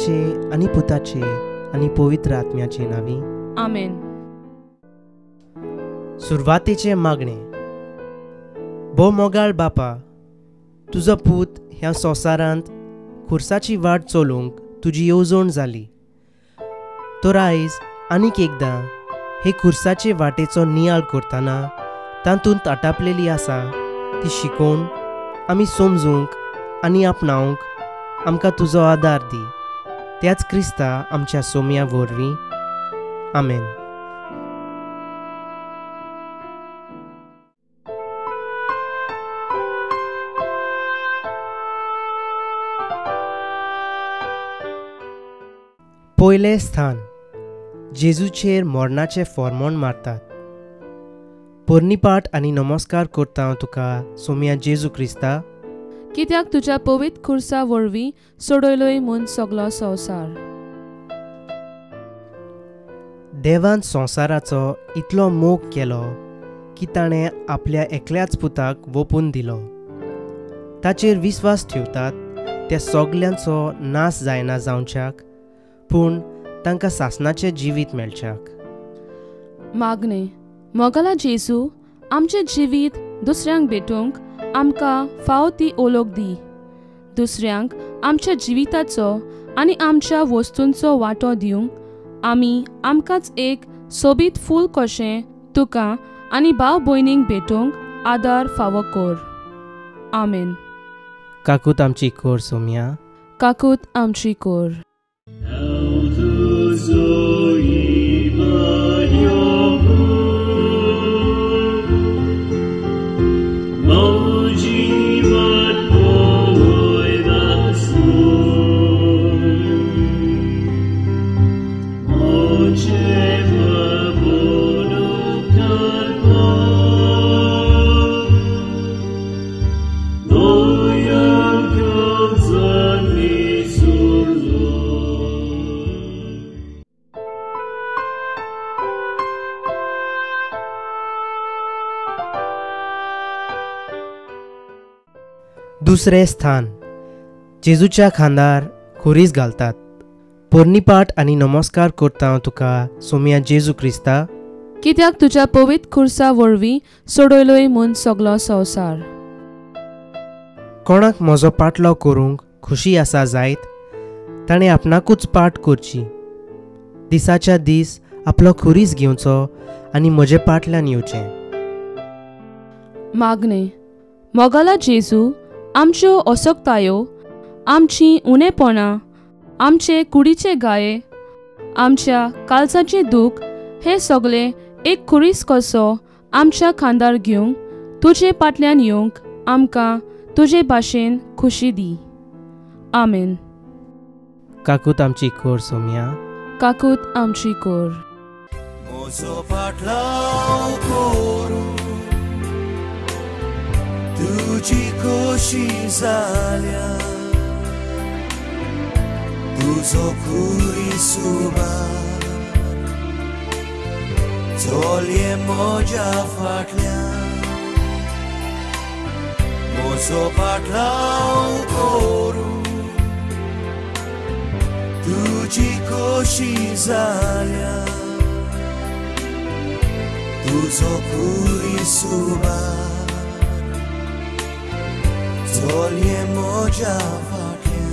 पित्याचे आनी पुताचे आनी पवित्र आत्म्याचे नावी आमेन. सुरवातेचे मागणे. भो मोगाळ बापा, तुजो पूत ह्या संवसारांत खुर्साची वाट चलोवंक तुजी येवजण जाली. तर आयज आनीक एकदां हे खुर्साचे वाटेचो नियाळ करतना तातूंत आटापलेली आसा ती शिकोवन आमी समजूंक आनी आपणावंक आमकां तुजो आदार दी. त्याच क्रिस्ता आमच्या सोम्या वरवीं. आमेन. पयलें स्थान. जेजूचेर मरणाचें फर्मोण मारतात. पोरनीपाट आनी नमस्कार करता हांव तुका सोम्या जेजू क्रिस्ता, कित्याक तुज्या पवित्र खुर्सा वरवीं सोडयलोय म्हूण सगलो संवसार. देवान संवसाराचो इतलो मोग केलो की ताणें आपल्या एकल्याच पुताक वोपून दिलो. ताचेर विस्वास ठेवतात त्या सगल्यांचो नाश जायना जावच्याक, पूण तांकां सासणाचें जिवीत मेळच्याक. मागणे. मोगाला जेजू, आमचें जिवीत दुसऱ्यांक भेटूंक आमकां फावो ती ओळख दी. दुसऱ्यांक आमच्या जिविताचो आनी आमच्या वस्तूंचो वांटो दिवंक आमी आमकांच एक सोबीत फूल कशें तुका आनी भाव भयणींक भेटूंक आदार फावो कर. आमेन. काकूत आमची कोर सोम्या. काकूत आमची कोर. दुसरें स्थान. जेजूच्या खांदार खोरीस घालतात. पोरनीपाट आनी नमस्कार करता हांव तुका सोम्या जेजू क्रिस्ता, कित्याक तुज्या पवित्र खुर्सा वरवीं सोडयलोय म्हूण सगलो संवसार. कोणाक म्हजो पाटलो करूंक खुशी आसा जायत, ताणें आपणाकूच पाट करची. दिसाच्या दीस आपलो खुरीस घेवचो आनी म्हजे पाटल्यान येवचें. मागणे. मोगाला जेजू, आमच्यो असोकतायो, आमचीं उणेपणां, आमचे कुडीचे गाये, आमच्या काळजाचें दूख हे सगळे एक खुरीस कसो आमच्या खांदार घेवंक तुजे पाटल्यान येवंक आमकां तुजे भाशेन खुशी दी. आमेन. काकूत आमची कोर सोम्या. काकूत आमची कोर. म्हजो पाटलाव करूं तुजी खोशी जाल्या, तुजो खुरीस उबार चलये म्हज्या फाटल्यान. म्हजो पाटलाव करूं तुजी खोशी जाल्या, तुजो खुरीस उबार चलये म्हज्या फाटल्यान.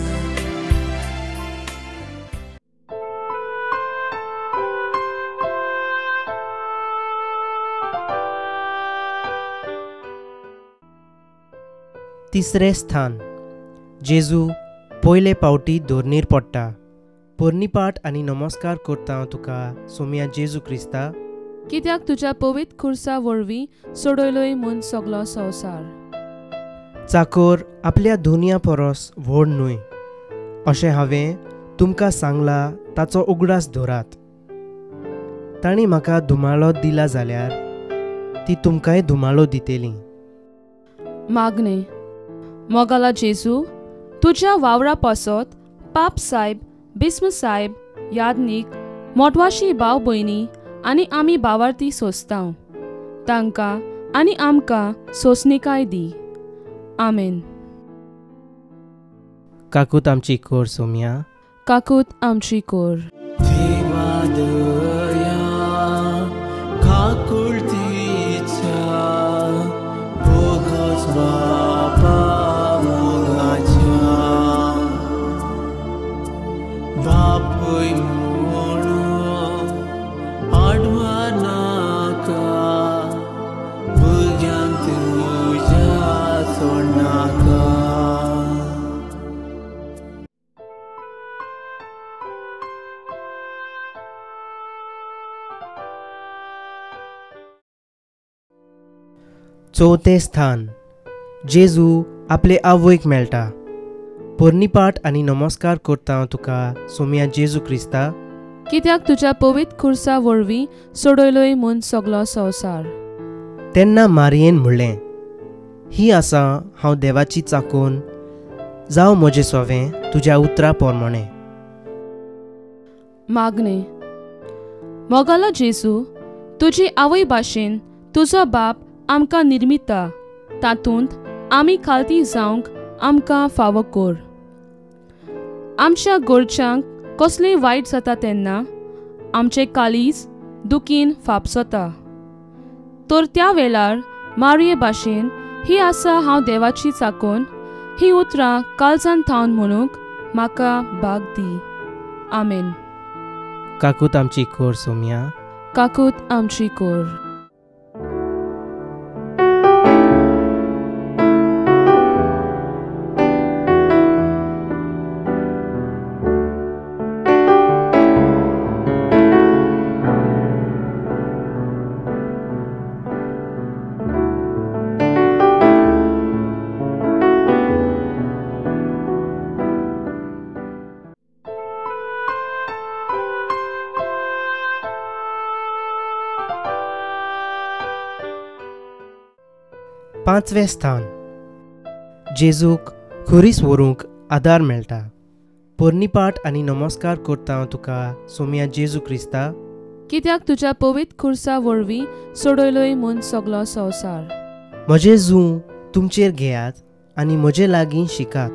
तिसरें स्थान. जेजू पयले पावटी धोरणीर पडटा. पोरनीपाट आनी नमस्कार करता हांव तुका सोम्या जेजू क्रिस्ता, कित्याक तुज्या पवित्र खुर्सा वरवीं सोडयलोय म्हूण सगलो संवसार. चाकोर आपल्या दुनिया परस व्हड न्हय अशें हांवें तुमकां सांगलां ताचो उगडास धरात. तांणी म्हाका धुमाळो दिला जाल्यार ती तुमकांय धुमाळो दितेली. मागणे. मोगाला जेजू, तुज्या वावरा पासत पाप साहेब, बिस्म साहेब, यादनीक, मोटवाशी भाव भयणी आनी आमी भावार्थी सोंसतांव. तांकां आनी आमकां सोंसणीकाय दी. आमेन. काकूत आमची कोर सोम्या. काकूत आमची कोर. देवा दया काकुळतीच्या बोगस बापा मोगाच्या बापय म्हणून आडवा नाका भुरग्यांक तुज्या सोडनाका. चवथें स्थान. जेजू आपले आवयक मेळटा. पोरनीपाट आनी नमस्कार करता हांव तुका सोम्या जेजू क्रिस्ता, कित्याक तुज्या पवित्र खुर्सा वरवीं सोडयलोय म्हूण सगलो संवसार. तेन्ना मारयेन म्हणलें, ही आसा हांव देवाची चाकोन, जावं म्हजें सोवें तुज्या उतरा पोरमोणें. मागणे. मोगालो जेजू, तुजी आवय भाशेन तुजो बाप आमकां निर्मिता, तातूंत आमी खालती जावंक आमकां फावो कोर. आमच्या गोरच्यांक कसलेंय वायट जाता तेन्ना आमचें काळीज दुखीन फापसता. तर त्या वेळार मारये भाशेन ही आसा हांव देवाची चाकोन, ही उतरां काळजान थावन म्हणूंक म्हाका भाग दी. आमेन. काकूत आमची कोर सोम्या. काकूत आमची कोर. पांचवें स्थान. जेजूक खुरीस व्हरूंक आदार मेळटा. पोरनीपाट आनी नमस्कार करता हांव तुका सोम्या जेजू क्रिस्ता, कित्याक तुज्या पवित्र खुर्सा वरवीं सोडयलोय म्हूण सगलो संवसार. म्हजें जूं तुमचेर घेयात आनी म्हजे लागीं शिकात,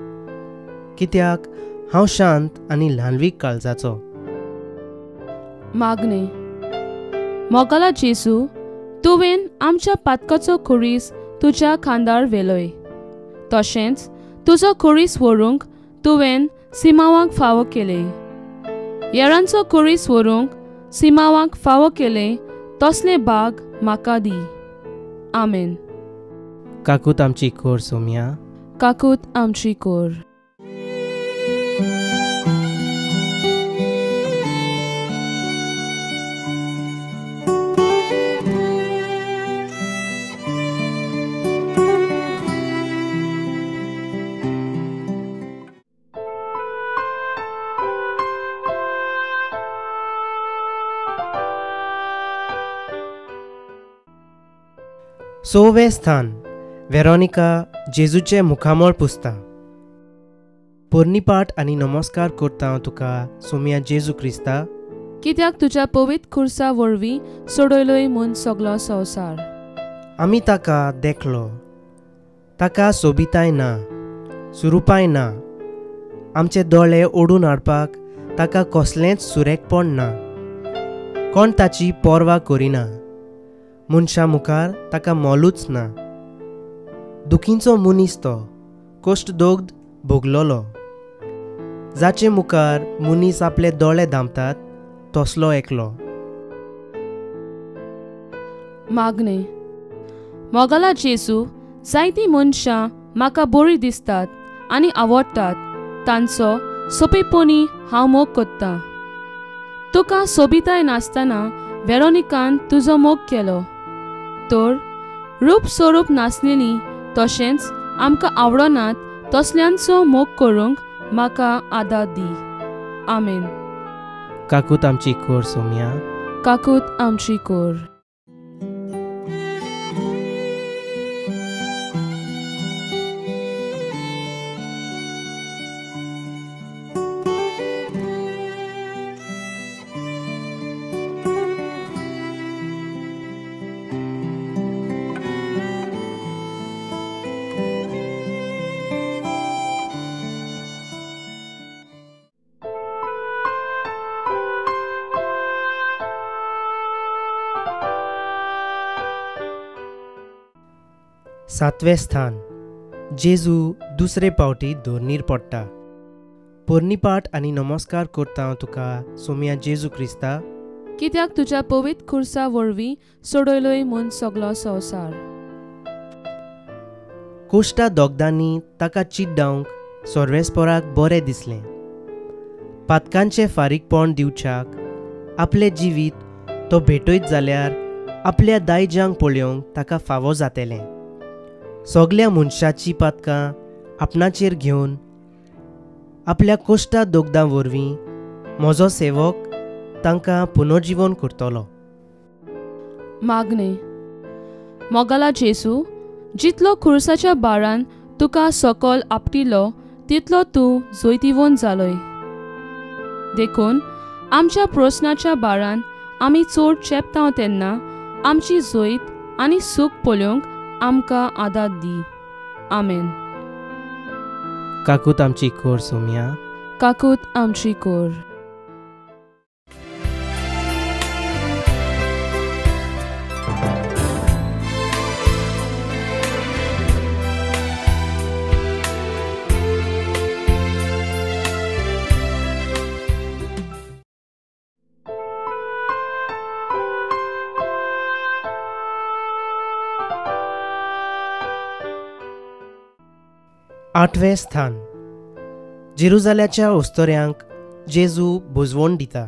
कित्याक हांव शांत आनी ल्हानवीक काळजाचो. मागणे. मोगाला जेजू, तुवें आमच्या पातकाचो खुरीस तुज्या खांदार वेलोय. तशेंच तुजो खुरीस व्हरूंक तुवें सिमावांक फावो केले. येरांचो खुरीस व्हरूंक सिमावांक फावो केले तसले भाग म्हाका दी. आमेन. काकूत आमची कोर सोम्या. काकूत आमची कोर. सवें स्थान. वेरोनिका जेजूचे मुखामळ पुसता. पोरनीपाट आनी नमस्कार करता हांव तुका सोम्या जेजू क्रिस्ता, कित्याक तुज्या पवित्र खुर्सा वरवीं सोडयलोय म्हूण सगलो संवसार. आमी ताका देखलो. ताका सोबिताय ना, सुरूपाय ना. आमचे दोळे ओडून हाडपाक ताका कसलेंच सुरेखपण ना. कोण ताची पोरवा करिना. मनशा मुखार ताका मोलूच ना. दुखींचो मनीस तो, कोश्टदोग्ध भोगलोलो. जाचे मुखार मनीस आपले दोळे धांपतात तसलो एकलो. मागणे. मोगाला जेजू, जायतीं मनशां म्हाका बरीं दिसतात आनी आवडटात, तांचो सोंपेपणी हांव मोग करतां. तुका सोबिताय नासतना वेरोनिकान तुजो मोग केलो. तर रूप स्वरूप नासलेलीं तशेंच आमकां आवडनात तसल्यांचो मोग करूंक म्हाका आदार दी. आमेन. काकूत आमची कोर सोम्या. काकूत आमची कोर. सातवें स्थान जेजू दुसरे पावटी दोरनीर पडटा. पोरनीपाट आनी नमस्कार करता हांव तुका सोम्या जेजू क्रिस्ता, कित्याक तुज्या पवित्र खुर्सा वरवीं सोडयलोय म्हूण सगलो संवसार. कोश्टा दोगदांनी ताका चिड्डावंक सोर्वेस्पोराक बरें दिसलें. पातकांचें फारीकपण दिवच्याक आपलें जिवीत तो भेटयत जाल्यार आपल्या दायजांक पळोवंक ताका फावो जातलें. सगल्या मनशाची पातकां आपणाचेर घेवन आपल्या कोश्टा दोगदां वरवीं म्हजो सेवक तांकां पुनर्जीवन करतलो. मागणे. मोगाला जेसू, जितलो खुर्साच्या बारान तुका सकल आपटिलो तितलो तूं जोयतिवोन जालोय. देखून आमच्या प्रस्नाच्या बारान आमी चड चेपतांव तेन्ना आमची जोयत आनी सूख पळोवंक आमकां आदार दी. आमेन. काकूत आमची कोर सोम्या, काकूत आमची कोर. आठवें स्थान जेरुजाल्याच्या ओस्तोऱ्यांक जेजू बुजवण दिता.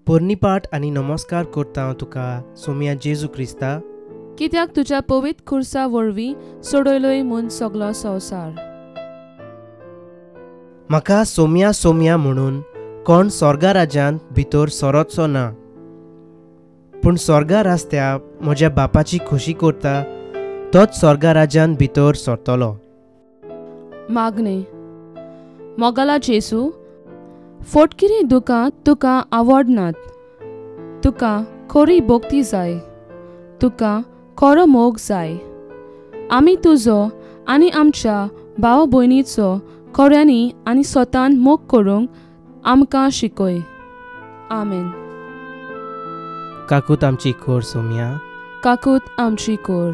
पोरनीपाट आनी नमस्कार करता हांव तुका सोम्या जेजू क्रिस्ता, कित्याक तुज्या पवित्र खुर्सा वरवीं सोडयलोय म्हूण सगलो संवसार. म्हाका सोम्या सोम्या म्हणून कोण स्वर्गा राज्यांत भितर सरोचो ना, पूण स्वर्गा रास्त्या म्हज्या बापाची खोशी करता तोच स्वर्गा राज्यांत भितर सरतलो. मागणे. मोगाला जेसू, फोटकिरी दुकां तुका आवडनात. तुका खरी भोक्ती जाय. तुका खरो मोग जाय. आमी तुजो आनी आमच्या भाव भयणीचो खऱ्यांनी आनी स्वतान मोग करूंक आमकां शिकय. आमेन. काकूत आमची कोर सोम्या, काकूत आमची कोर.